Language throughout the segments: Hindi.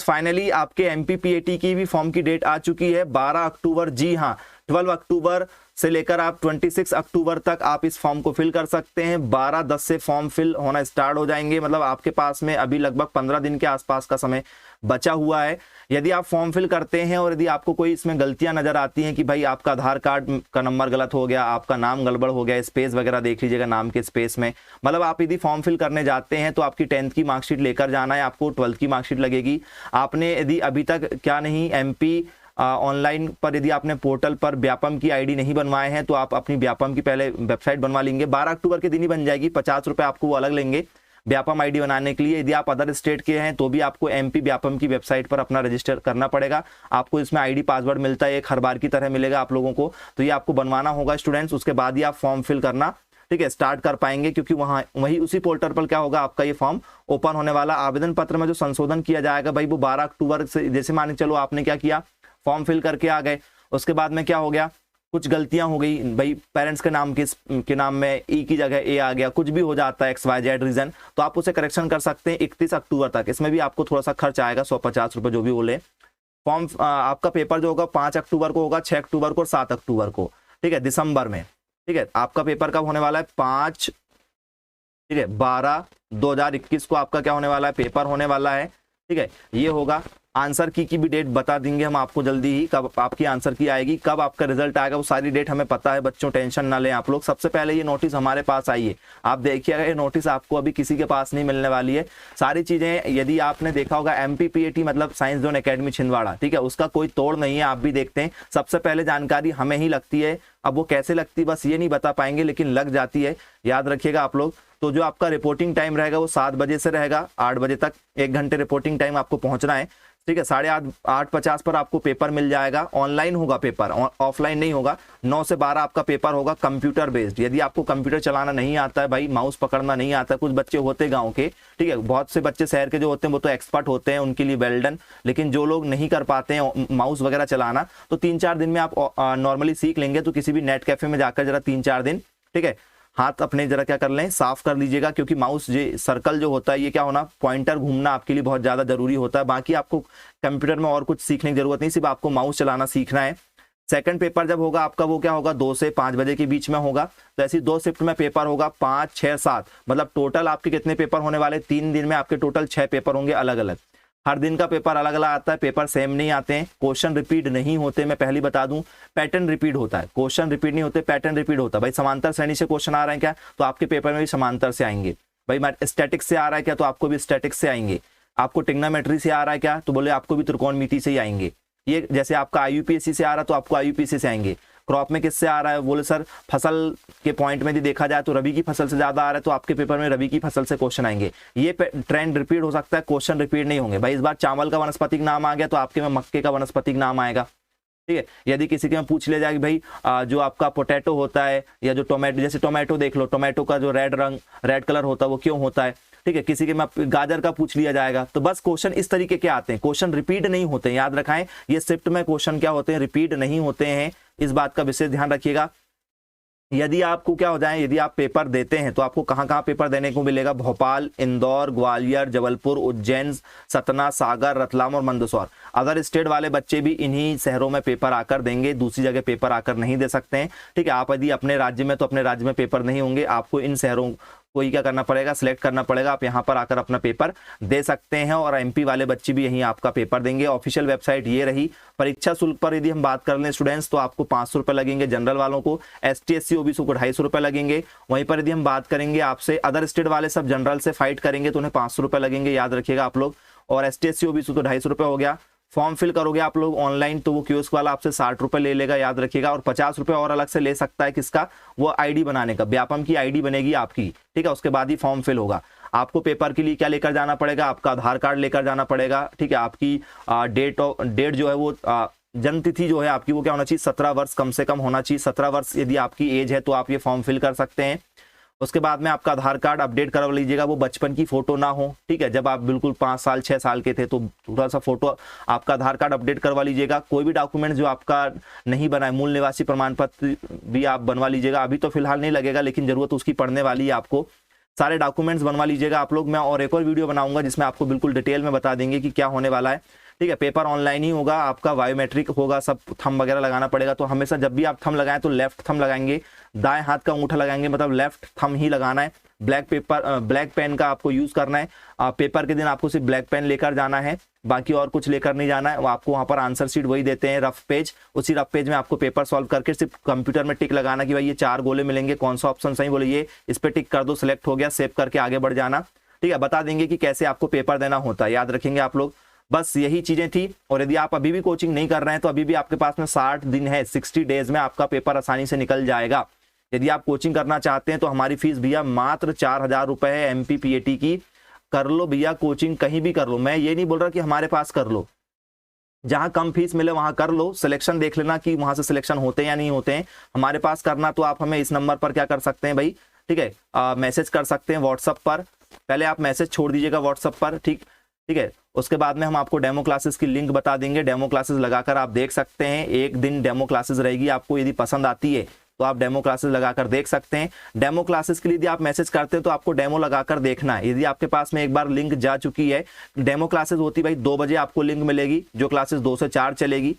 फाइनली आपके एमपीपीएटी की भी फॉर्म की डेट आ चुकी है 12 अक्टूबर। जी हाँ, 12 अक्टूबर से लेकर आप 26 अक्टूबर तक आप इस फॉर्म को फिल कर सकते हैं। 12/10 से फॉर्म फिल होना स्टार्ट हो जाएंगे, मतलब आपके पास में अभी लगभग 15 दिन के आसपास का समय बचा हुआ है। यदि आप फॉर्म फिल करते हैं और यदि आपको कोई इसमें गलतियां नजर आती हैं कि भाई आपका आधार कार्ड का नंबर गलत हो गया, आपका नाम गड़बड़ हो गया, स्पेस वगैरह देख लीजिएगा नाम के स्पेस में, मतलब आप यदि फॉर्म फिल करने जाते हैं तो आपकी 10th की मार्कशीट लेकर जाना है, आपको 12th की मार्कशीट लगेगी। आपने यदि अभी तक क्या नहीं एमपी ऑनलाइन पर यदि आपने पोर्टल पर व्यापम की आईडी नहीं बनवाए हैं तो आप अपनी व्यापम की पहले वेबसाइट बनवा लेंगे। 12 अक्टूबर के दिन ही बन जाएगी। 50 रुपये आपको वो अलग लेंगे व्यापम आईडी बनाने के लिए। यदि आप अदर स्टेट के हैं तो भी आपको एमपी व्यापम की वेबसाइट पर अपना रजिस्टर करना पड़ेगा। आपको इसमें आईडी पासवर्ड मिलता है, एक हर बार की तरह मिलेगा आप लोगों को, तो ये आपको बनवाना होगा स्टूडेंट्स। उसके बाद ही आप फॉर्म फिल करना ठीक है स्टार्ट कर पाएंगे, क्योंकि वही उसी पोर्टल पर क्या होगा आपका ये फॉर्म ओपन होने वाला। आवेदन पत्र में जो संशोधन किया जाएगा भाई वो 12 अक्टूबर से, जैसे मान चलो आपने क्या किया फॉर्म फिल करके आ गए, उसके बाद में क्या हो गया कुछ गलतियां हो गई भाई, पेरेंट्स के नाम में ई की जगह ए आ गया, कुछ भी हो जाता है XYZ रीजन, तो आप उसे करेक्शन कर सकते हैं 31 अक्टूबर तक। इसमें भी आपको थोड़ा सा खर्च आएगा 150 रुपये जो भी बोले। फॉर्म आपका पेपर जो होगा 5 अक्टूबर को होगा, 6 अक्टूबर को और 7 अक्टूबर को, ठीक है दिसंबर में। ठीक है आपका पेपर कब होने वाला है 5 ठीक है 12/2021 को आपका क्या होने वाला है पेपर होने वाला है। ठीक है ये होगा। आंसर की भी डेट बता देंगे हम आपको जल्दी ही, कब आपकी आंसर की आएगी, कब आपका रिजल्ट आएगा, वो सारी डेट हमें पता है बच्चों, टेंशन ना लें आप लोग। सबसे पहले ये नोटिस हमारे पास आई है, आप देखिएगा ये नोटिस आपको अभी किसी के पास नहीं मिलने वाली है। सारी चीजें यदि आपने देखा होगा एमपीपीएटी मतलब साइंस जोन एकेडमी छिंदवाड़ा, ठीक है उसका कोई तोड़ नहीं है, आप भी देखते हैं। सबसे पहले जानकारी हमें ही लगती है, अब वो कैसे लगती है बस ये नहीं बता पाएंगे, लेकिन लग जाती है, याद रखिएगा आप लोग। तो जो आपका रिपोर्टिंग टाइम रहेगा वो 7 बजे से रहेगा 8 बजे तक, 1 घंटे रिपोर्टिंग टाइम आपको पहुंचना है। ठीक है 8:50 पर आपको पेपर मिल जाएगा। ऑनलाइन होगा पेपर, ऑफलाइन नहीं होगा। 9 से 12 आपका पेपर होगा कंप्यूटर बेस्ड। यदि आपको कंप्यूटर चलाना नहीं आता है भाई, माउस पकड़ना नहीं आता है, कुछ बच्चे होते गांव के, ठीक है बहुत से बच्चे शहर के जो होते हैं वो तो एक्सपर्ट होते हैं, उनके लिए वेल डन, लेकिन जो लोग नहीं कर पाते हैं माउस वगैरह चलाना, तो 3-4 दिन में आप नॉर्मली सीख लेंगे। तो किसी भी नेट कैफे में जाकर जरा 3-4 दिन ठीक है हाथ अपने जरा क्या कर लें साफ कर लीजिएगा, क्योंकि माउस जो सर्कल जो होता है ये क्या होना पॉइंटर घूमना आपके लिए बहुत ज्यादा जरूरी होता है। बाकी आपको कंप्यूटर में और कुछ सीखने की जरूरत नहीं, सिर्फ आपको माउस चलाना सीखना है। सेकंड पेपर जब होगा आपका वो क्या होगा 2 से 5 बजे के बीच में होगा। तो ऐसी 2 शिफ्ट में पेपर होगा 5, 6, 7, मतलब टोटल आपके कितने पेपर होने वाले 3 दिन में आपके टोटल 6 पेपर होंगे अलग अलग। हर दिन का पेपर अलग अलग आता है, पेपर सेम नहीं आते हैं, क्वेश्चन रिपीट नहीं होते, मैं पहली बता दूं पैटर्न रिपीट होता है, क्वेश्चन रिपीट नहीं होते पैटर्न रिपीट होता है। भाई समांतर श्रेणी से क्वेश्चन आ रहे हैं क्या, तो आपके पेपर में भी समांतर से आएंगे। भाई स्टैटिक्स से आ रहा है क्या, तो आपको भी स्टैटिक्स से आएंगे। आपको ट्रिग्नोमेट्री से आ रहा है क्या, तो बोले आपको भी त्रिकोणमिति से ही आएंगे। ये जैसे आपका IUPAC से आ रहा है तो आपको IUPAC से आएंगे। क्रॉप में किससे आ रहा है, बोले सर फसल के पॉइंट में यदि देखा जाए तो रबी की फसल से ज्यादा आ रहा है, तो आपके पेपर में रबी की फसल से क्वेश्चन आएंगे। ये ट्रेंड रिपीट हो सकता है, क्वेश्चन रिपीट नहीं होंगे। भाई इस बार चावल का वनस्पतिक नाम आ गया तो आपके में मक्के का वनस्पतिक नाम आएगा। ठीक है यदि किसी के में पूछ लिया जाए कि भाई जो आपका पोटैटो होता है या जो टोमेटो, जैसे टोमेटो देख लो, टोमेटो का जो रेड कलर होता है वो क्यों होता है, ठीक है किसी के में गाजर का पूछ लिया जाएगा। तो बस क्वेश्चन इस तरीके के आते हैं, क्वेश्चन रिपीट नहीं होते हैं, याद रखाएं ये शिफ्ट में क्वेश्चन क्या होते हैं रिपीट नहीं होते हैं, इस बात का विशेष ध्यान रखिएगा। यदि आपको क्या हो जाए, यदि आप पेपर देते हैं तो आपको कहाँ कहाँ पेपर देने को मिलेगा, भोपाल, इंदौर, ग्वालियर, जबलपुर, उज्जैन, सतना, सागर, रतलाम और मंदसौर। अदर स्टेट वाले बच्चे भी इन्हीं शहरों में पेपर आकर देंगे, दूसरी जगह पेपर आकर नहीं दे सकते हैं। ठीक है आप यदि अपने राज्य में, तो अपने राज्य में पेपर नहीं होंगे, आपको इन शहरों को ही क्या करना पड़ेगा सिलेक्ट करना पड़ेगा, आप यहाँ पर आकर अपना पेपर दे सकते हैं। और MP वाले बच्चे भी यहीं आपका पेपर देंगे। ऑफिशियल वेबसाइट ये रही। परीक्षा शुल्क पर यदि हम बात कर लें स्टूडेंट्स तो आपको 500 रुपये लगेंगे जनरल वालों को, ST SC OBC को 250 रुपये लगेंगे। वहीं पर यदि हम बात करेंगे आपसे अदर स्टेट वाले सब जनरल से फाइट करेंगे तो उन्हें 500 रुपये लगेंगे, याद रखिएगा आप लोग। और ST SC OBC तो 250 रुपये हो गया। फॉर्म फिल करोगे आप लोग ऑनलाइन तो वो कियोस्क वाला आपसे 60 रुपये ले लेगा, याद रखिएगा। और 50 रुपये और अलग से ले सकता है किसका, वो ID बनाने का, व्यापम की ID बनेगी आपकी, ठीक है उसके बाद ही फॉर्म फिल होगा। आपको पेपर के लिए क्या लेकर जाना पड़ेगा, आपका आधार कार्ड लेकर जाना पड़ेगा। ठीक है आपकी डेट जो है वो जन्म तिथि जो है आपकी वो क्या होना चाहिए 17 वर्ष कम से कम होना चाहिए। 17 वर्ष यदि आपकी एज है तो आप ये फॉर्म फिल कर सकते हैं। उसके बाद में आपका आधार कार्ड अपडेट करवा लीजिएगा, वो बचपन की फोटो ना हो, ठीक है जब आप बिल्कुल 5 साल 6 साल के थे तो थोड़ा सा फोटो आपका आधार कार्ड अपडेट करवा लीजिएगा। कोई भी डॉक्यूमेंट जो आपका नहीं बना है, मूल निवासी प्रमाण पत्र भी आप बनवा लीजिएगा। अभी तो फिलहाल नहीं लगेगा लेकिन जरूरत उसकी पड़ने वाली है आपको। सारे डॉक्यूमेंट्स बनवा लीजिएगा आप लोग। मैं और एक और वीडियो बनाऊंगा जिसमें आपको बिल्कुल डिटेल में बता देंगे कि क्या होने वाला है, ठीक है। पेपर ऑनलाइन ही होगा, आपका बायोमेट्रिक होगा, सब थंब वगैरह लगाना पड़ेगा। तो हमेशा जब भी आप थंब लगाएं तो लेफ्ट थंब लगाएंगे, दाएं हाथ का अंगूठा लगाएंगे, मतलब लेफ्ट थंब ही लगाना है। ब्लैक पेन का आपको यूज करना है। पेपर के दिन आपको सिर्फ ब्लैक पेन लेकर जाना है, बाकी और कुछ लेकर नहीं जाना है। वो आपको वहाँ पर आंसर शीट वही देते हैं, रफ पेज, उसी रफ पेज में आपको पेपर सॉल्व करके सिर्फ कंप्यूटर में टिक लगाना कि भाई ये 4 गोले मिलेंगे, कौन सा ऑप्शन सही, बोले ये इस पर टिक कर दो, सिलेक्ट हो गया, सेव करके आगे बढ़ जाना, ठीक है। बता देंगे कि कैसे आपको पेपर देना होता है, याद रखेंगे आप लोग। बस यही चीजें थी। और यदि आप अभी भी कोचिंग नहीं कर रहे हैं तो अभी भी आपके पास में 60 दिन है, 60 डेज में आपका पेपर आसानी से निकल जाएगा। यदि आप कोचिंग करना चाहते हैं तो हमारी फीस भैया मात्र 4000 रुपए है MPPAT की। कर लो भैया कोचिंग, कहीं भी कर लो, मैं ये नहीं बोल रहा कि हमारे पास कर लो, जहां कम फीस मिले वहां कर लो, सिलेक्शन देख लेना कि वहां से सिलेक्शन होते हैं या नहीं होते हैं। हमारे पास करना तो आप हमें इस नंबर पर क्या कर सकते हैं भाई, ठीक है, मैसेज कर सकते हैं व्हाट्सअप पर। पहले आप मैसेज छोड़ दीजिएगा व्हाट्सअप पर, ठीक है। उसके बाद में हम आपको डेमो क्लासेस की लिंक बता देंगे, डेमो क्लासेस लगाकर आप देख सकते हैं। एक दिन डेमो क्लासेस रहेगी, आपको यदि पसंद आती है तो आप डेमो क्लासेस लगाकर देख सकते हैं। डेमो क्लासेस के लिए यदि आप मैसेज करते हैं तो आपको डेमो लगाकर देखना है। यदि आपके पास में एक बार लिंक जा चुकी है, डेमो क्लासेस होती भाई 2 बजे आपको लिंक मिलेगी, जो क्लासेस 2 से 4 चलेगी,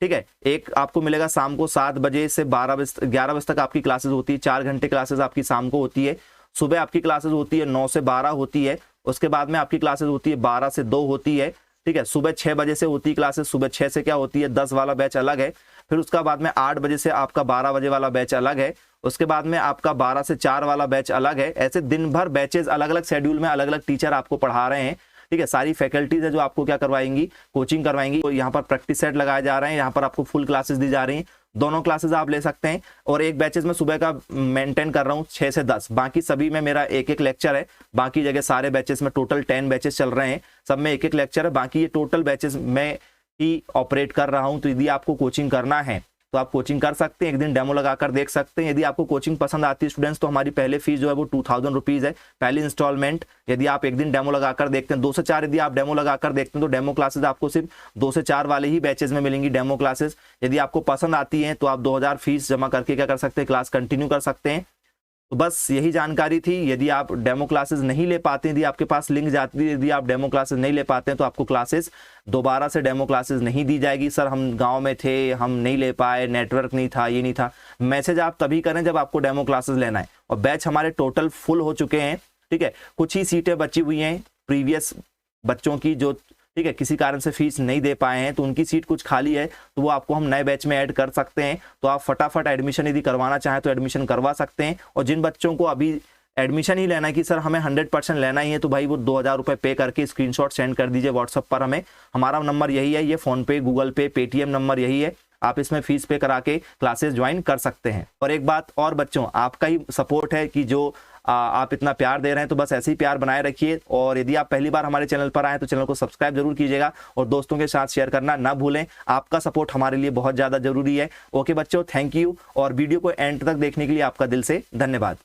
ठीक है। एक आपको मिलेगा शाम को 7 बजे से 11 बजे तक आपकी क्लासेस होती है, 4 घंटे क्लासेस आपकी शाम को होती है। सुबह आपकी क्लासेस होती है 9 से 12 होती है। उसके बाद में आपकी क्लासेस होती है 12 से 2 होती है, ठीक है। सुबह 6 बजे से होती है क्लासेस, सुबह 6 से क्या होती है 10 वाला बैच अलग है। फिर उसका बाद में 8 बजे से आपका 12 बजे वाला बैच अलग है। उसके बाद में आपका 12 से 4 वाला बैच अलग है। ऐसे दिन भर बैचेस अलग अलग शेड्यूल में अलग अलग टीचर आपको पढ़ा रहे हैं, ठीक है। सारी फैकल्टीज है जो आपको क्या करवाएंगी, कोचिंग करवाएंगी। तो यहाँ पर प्रैक्टिस सेट लगाए जा रहे हैं, यहाँ पर आपको फुल क्लासेस दी जा रही हैं, दोनों क्लासेस आप ले सकते हैं। और एक बैचेस में सुबह का मेंटेन कर रहा हूँ 6 से 10, बाकी सभी में मेरा एक एक लेक्चर है। बाकी जगह सारे बैचेस में टोटल 10 बैचेस चल रहे हैं, सब में एक एक लेक्चर है। बाकी ये टोटल बैचेस में ही ऑपरेट कर रहा हूँ। तो यदि आपको कोचिंग करना है तो आप कोचिंग कर सकते हैं, एक दिन डेमो लगाकर देख सकते हैं। यदि आपको कोचिंग पसंद आती है स्टूडेंट्स, तो हमारी पहले फीस जो है वो 2000 रुपीज़ है, पहली इंस्टॉलमेंट। यदि आप एक दिन डेमो लगाकर देखते हैं, 2 से 4 यदि आप डेमो लगाकर देखते हैं तो डेमो क्लासेस आपको सिर्फ 2 से 4 वाले ही बैचेज में मिलेंगी डेमो क्लासेस। यदि आपको पसंद आती है तो आप 2000 फीस जमा करके क्या कर सकते हैं, क्लास कंटिन्यू कर सकते हैं। तो बस यही जानकारी थी। यदि आप डेमो क्लासेस नहीं ले पाते हैं, यदि आपके पास लिंक जाती है, यदि आप डेमो क्लासेस नहीं ले पाते हैं तो आपको क्लासेस दोबारा से डेमो क्लासेस नहीं दी जाएगी। सर हम गांव में थे, हम नहीं ले पाए, नेटवर्क नहीं था, ये नहीं था। मैसेज आप तभी करें जब आपको डेमो क्लासेस लेना है। और बैच हमारे टोटल फुल हो चुके हैं, ठीक है। कुछ ही सीटें बची हुई हैं प्रीवियस बच्चों की, जो ठीक है किसी कारण से फीस नहीं दे पाए हैं, तो उनकी सीट कुछ खाली है, तो वो आपको हम नए बैच में ऐड कर सकते हैं। तो आप फटाफट एडमिशन यदि करवाना चाहें तो एडमिशन करवा सकते हैं। और जिन बच्चों को अभी एडमिशन ही लेना है कि सर हमें 100% लेना ही है, तो भाई वो 2000 रुपये पे करके स्क्रीनशॉट सेंड कर दीजिए व्हाट्सअप पर हमें। हमारा नंबर यही है, ये फ़ोनपे, गूगल पे, पेटीएम नंबर यही है। आप इसमें फीस पे करा के क्लासेस ज्वाइन कर सकते हैं। और एक बात और बच्चों, आपका ही सपोर्ट है कि जो आप इतना प्यार दे रहे हैं, तो बस ऐसे ही प्यार बनाए रखिए। और यदि आप पहली बार हमारे चैनल पर आए तो चैनल को सब्सक्राइब जरूर कीजिएगा और दोस्तों के साथ शेयर करना ना भूलें। आपका सपोर्ट हमारे लिए बहुत ज़्यादा जरूरी है। ओके बच्चों, थैंक यू। और वीडियो को एंड तक देखने के लिए आपका दिल से धन्यवाद।